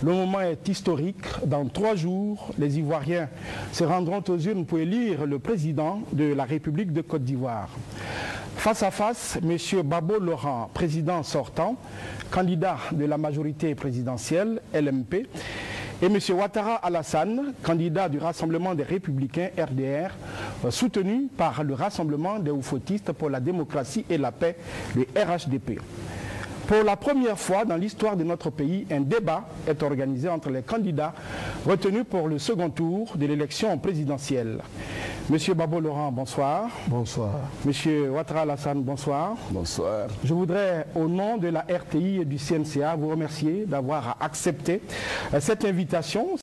Le moment est historique. Dans 3 jours, les Ivoiriens se rendront aux urnes pour élire le président de la République de Côte d'Ivoire. Face à face, M. Babo Laurent, président sortant, candidat de la majorité présidentielle, LMP, et M. Ouattara Alassane, candidat du Rassemblement des Républicains, RDR, soutenu par le Rassemblement des Oufoutistes pour la démocratie et la paix, le RHDP. Pour la première fois dans l'histoire de notre pays, un débat est organisé entre les candidats retenus pour le second tour de l'élection présidentielle. Monsieur Babo Laurent, bonsoir. Bonsoir. Monsieur Ouattara Alassane, bonsoir. Bonsoir. Je voudrais, au nom de la RTI et du CNCA, vous remercier d'avoir accepté cette invitation.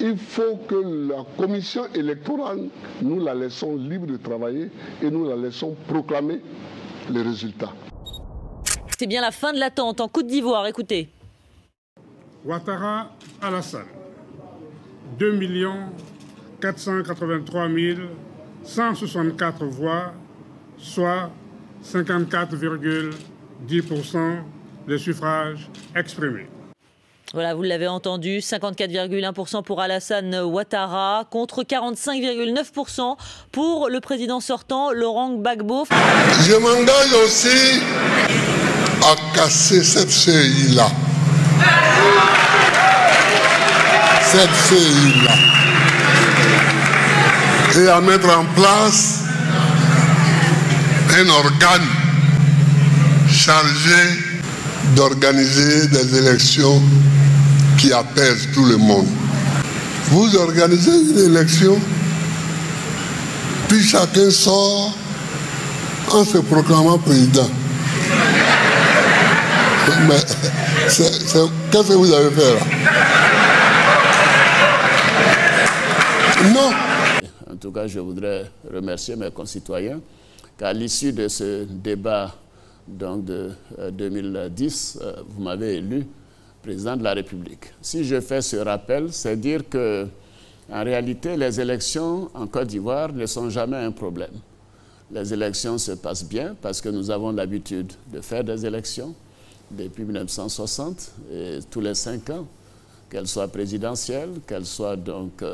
Il faut que la commission électorale, nous la laissons libre de travailler et nous la laissons proclamer les résultats. C'est bien la fin de l'attente en Côte d'Ivoire, écoutez. Ouattara Alassane, 2 483 164 voix, soit 54,10% des suffrages exprimés. Voilà, vous l'avez entendu, 54,1% pour Alassane Ouattara, contre 45,9% pour le président sortant, Laurent Gbagbo. Je m'engage aussi à casser cette CEI-là. Cette CEI-là. Et à mettre en place un organe chargé d'organiser des élections qui apaisent tout le monde. Vous organisez une élection, puis chacun sort en se proclamant président. Mais qu'est-ce que vous avez fait là? Non. En tout cas, je voudrais remercier mes concitoyens qu'à l'issue de ce débat donc de 2010, vous m'avez élu président de la République. Si je fais ce rappel, c'est dire que en réalité, les élections en Côte d'Ivoire ne sont jamais un problème. Les élections se passent bien parce que nous avons l'habitude de faire des élections depuis 1960, et tous les 5 ans, qu'elles soient présidentielles, qu'elles soient donc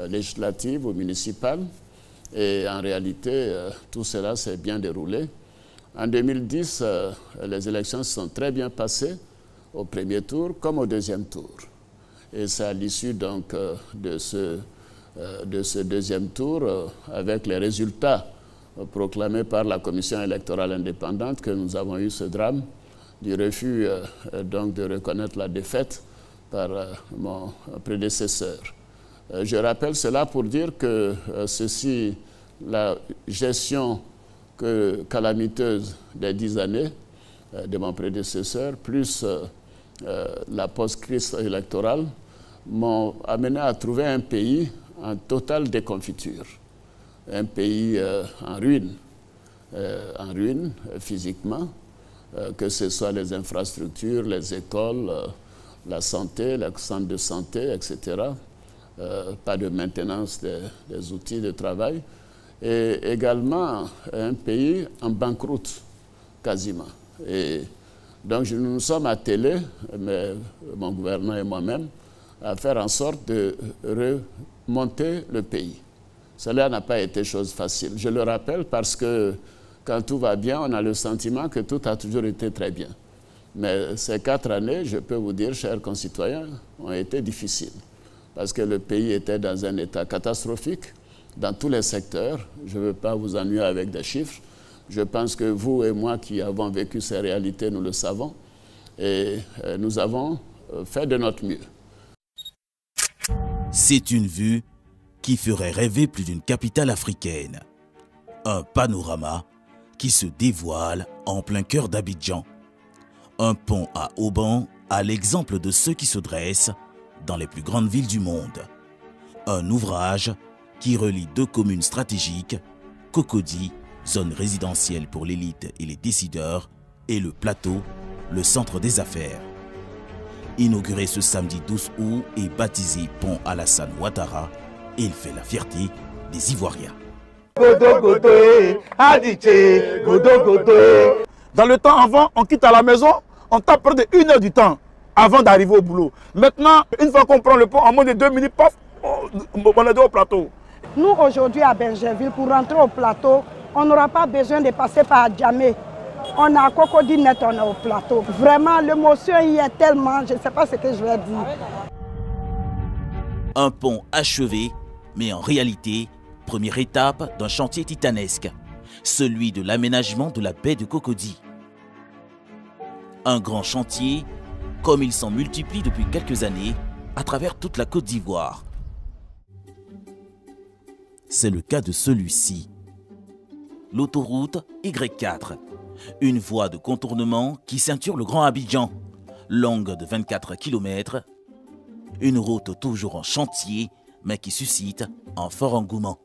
législatives ou municipales. Et en réalité, tout cela s'est bien déroulé. En 2010, les élections se sont très bien passées au premier tour comme au deuxième tour. Et c'est à l'issue donc de ce deuxième tour, avec les résultats proclamés par la Commission électorale indépendante, que nous avons eu ce drame du refus donc de reconnaître la défaite par mon prédécesseur. Je rappelle cela pour dire que la gestion calamiteuse des 10 années de mon prédécesseur, plus la post-crise électorale, m'ont amené à trouver un pays en totale déconfiture, un pays en ruine physiquement, que ce soit les infrastructures, les écoles, la santé, les centres de santé, etc. Pas de maintenance des outils de travail. Et également un pays en banqueroute, quasiment. Et donc nous nous sommes attelés, mon gouvernement et moi-même, à faire en sorte de remonter le pays. Cela n'a pas été chose facile. Je le rappelle parce que quand tout va bien, on a le sentiment que tout a toujours été très bien. Mais ces 4 années, je peux vous dire, chers concitoyens, ont été difficiles. Parce que le pays était dans un état catastrophique, dans tous les secteurs. Je ne veux pas vous ennuyer avec des chiffres. Je pense que vous et moi qui avons vécu ces réalités, nous le savons. Et nous avons fait de notre mieux. C'est une vue qui ferait rêver plus d'une capitale africaine. Un panorama qui se dévoile en plein cœur d'Abidjan. Un pont à haubans à l'exemple de ceux qui se dressent dans les plus grandes villes du monde. Un ouvrage qui relie 2 communes stratégiques, Cocody, zone résidentielle pour l'élite et les décideurs, et le plateau, le centre des affaires. Inauguré ce samedi 12 août et baptisé Pont Alassane Ouattara, il fait la fierté des Ivoiriens. Dans le temps avant, on quitte à la maison, on tape près de 1 heure du temps. avant d'arriver au boulot. Maintenant, une fois qu'on prend le pont, en moins de 2 minutes, paf, on est au plateau. Nous, aujourd'hui à Benjerville, pour rentrer au plateau, on n'aura pas besoin de passer par Djamé. On a Cocody Net, on est au plateau. Vraiment, l'émotion y est tellement, je ne sais pas ce que je vais dire. Un pont achevé, mais en réalité, première étape d'un chantier titanesque, celui de l'aménagement de la baie de Cocody. Un grand chantier, comme il s'en multiplie depuis quelques années à travers toute la Côte d'Ivoire. C'est le cas de celui-ci. L'autoroute Y4, une voie de contournement qui ceinture le Grand Abidjan, longue de 24 km, une route toujours en chantier, mais qui suscite un fort engouement.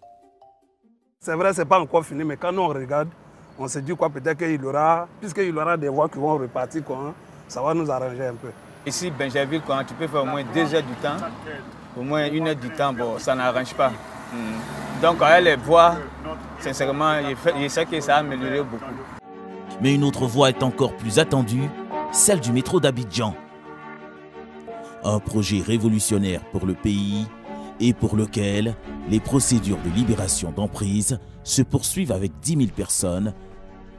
C'est vrai, ce n'est pas encore fini, mais quand on regarde, on se dit quoi, peut-être qu'il y aura, puisqu'il y aura des voies qui vont repartir, quoi, ça va nous arranger un peu. Ici, Benjerville, quand tu peux faire au moins 2 heures du temps, au moins 1 heure du temps, bon, ça n'arrange pas. Donc, avec les voies, sincèrement, je sais que ça a amélioré beaucoup. Mais une autre voie est encore plus attendue, celle du métro d'Abidjan. Un projet révolutionnaire pour le pays et pour lequel les procédures de libération d'emprise se poursuivent avec 10 000 personnes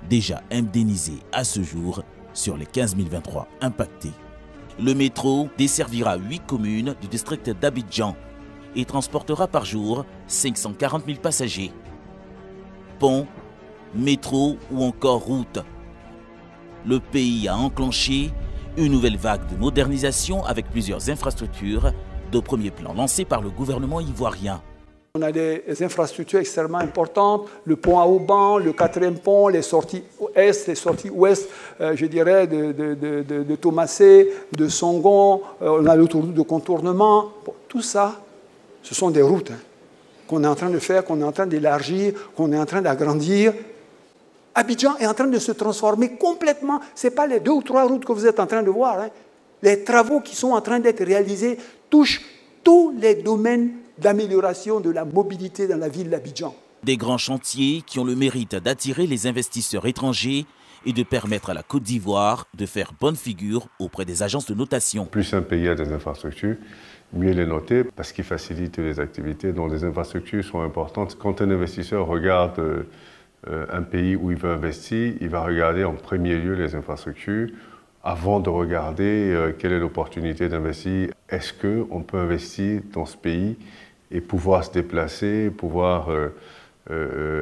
déjà indemnisées à ce jour sur les 15 023 impactées. Le métro desservira 8 communes du district d'Abidjan et transportera par jour 540 000 passagers. Pont, métro ou encore route. Le pays a enclenché une nouvelle vague de modernisation avec plusieurs infrastructures de premier plan lancées par le gouvernement ivoirien. On a des infrastructures extrêmement importantes, le pont à Auban, le 4e pont, les sorties est, les sorties ouest, je dirais, de Thomasé, de Songon, on a l'autoroute de contournement. Bon, tout ça, ce sont des routes qu'on est en train de faire, qu'on est en train d'élargir, qu'on est en train d'agrandir. Abidjan est en train de se transformer complètement. Ce n'est pas les 2 ou 3 routes que vous êtes en train de voir. Les travaux qui sont en train d'être réalisés touchent tous les domaines d'amélioration de la mobilité dans la ville d'Abidjan. Des grands chantiers qui ont le mérite d'attirer les investisseurs étrangers et de permettre à la Côte d'Ivoire de faire bonne figure auprès des agences de notation. Plus un pays a des infrastructures, mieux les noter parce qu'ils facilitent les activités dont les infrastructures sont importantes. Quand un investisseur regarde un pays où il veut investir, il va regarder en premier lieu les infrastructures avant de regarder quelle est l'opportunité d'investir. Est-ce qu'on peut investir dans ce pays et pouvoir se déplacer, pouvoir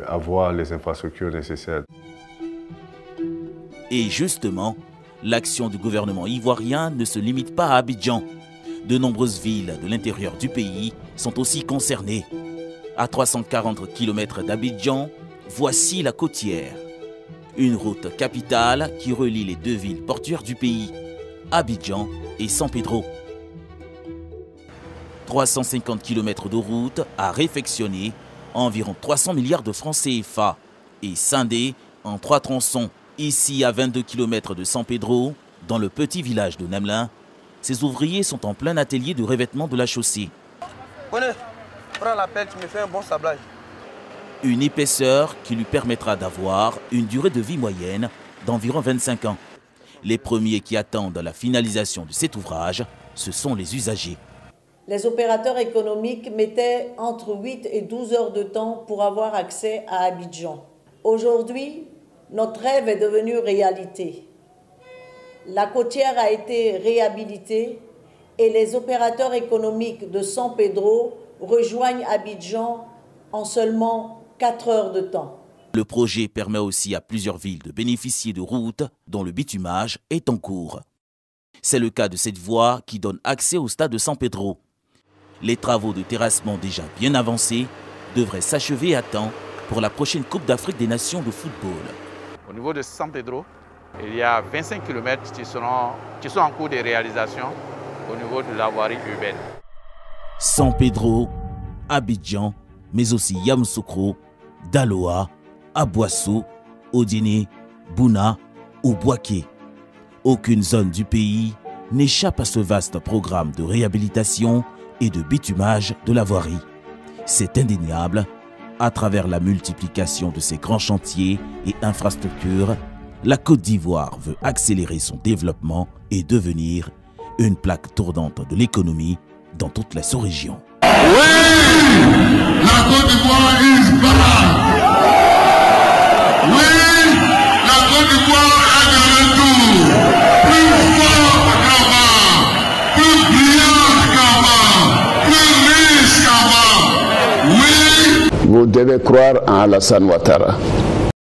avoir les infrastructures nécessaires. Et justement, l'action du gouvernement ivoirien ne se limite pas à Abidjan. De nombreuses villes de l'intérieur du pays sont aussi concernées. À 340 km d'Abidjan, voici la Côtière. Une route capitale qui relie les 2 villes portuaires du pays, Abidjan et San Pedro. 350 km de route à réfectionner, environ 300 milliards de francs CFA et scindée en 3 tronçons. Ici, à 22 km de San Pedro, dans le petit village de Nemelin, ces ouvriers sont en plein atelier de revêtement de la chaussée. Prends la pelle, tu me fais un bon sablage. Une épaisseur qui lui permettra d'avoir une durée de vie moyenne d'environ 25 ans. Les premiers qui attendent la finalisation de cet ouvrage, ce sont les usagers. Les opérateurs économiques mettaient entre 8 et 12 heures de temps pour avoir accès à Abidjan. Aujourd'hui, notre rêve est devenu réalité. La côtière a été réhabilitée et les opérateurs économiques de San Pedro rejoignent Abidjan en seulement 4 heures de temps. Le projet permet aussi à plusieurs villes de bénéficier de routes dont le bitumage est en cours. C'est le cas de cette voie qui donne accès au stade de San Pedro. Les travaux de terrassement déjà bien avancés devraient s'achever à temps pour la prochaine Coupe d'Afrique des Nations de football. Au niveau de San Pedro, il y a 25 km qui sont en cours de réalisation au niveau de la voirie urbaine. San Pedro, Abidjan, mais aussi Yamoussoukro, Daloa, Aboissou, Odiné, Bouna ou Bouaké. Aucune zone du pays n'échappe à ce vaste programme de réhabilitation et de bitumage de la voirie. C'est indéniable, à travers la multiplication de ces grands chantiers et infrastructures, la Côte d'Ivoire veut accélérer son développement et devenir une plaque tournante de l'économie dans toute la sous-région. Oui, la Côte d'Ivoire is back. Oui, la Côte d'Ivoire est de retour. Plus fort qu'avant, plus brillant qu'avant, plus riche qu'avant. Oui. Vous devez croire en Alassane Ouattara.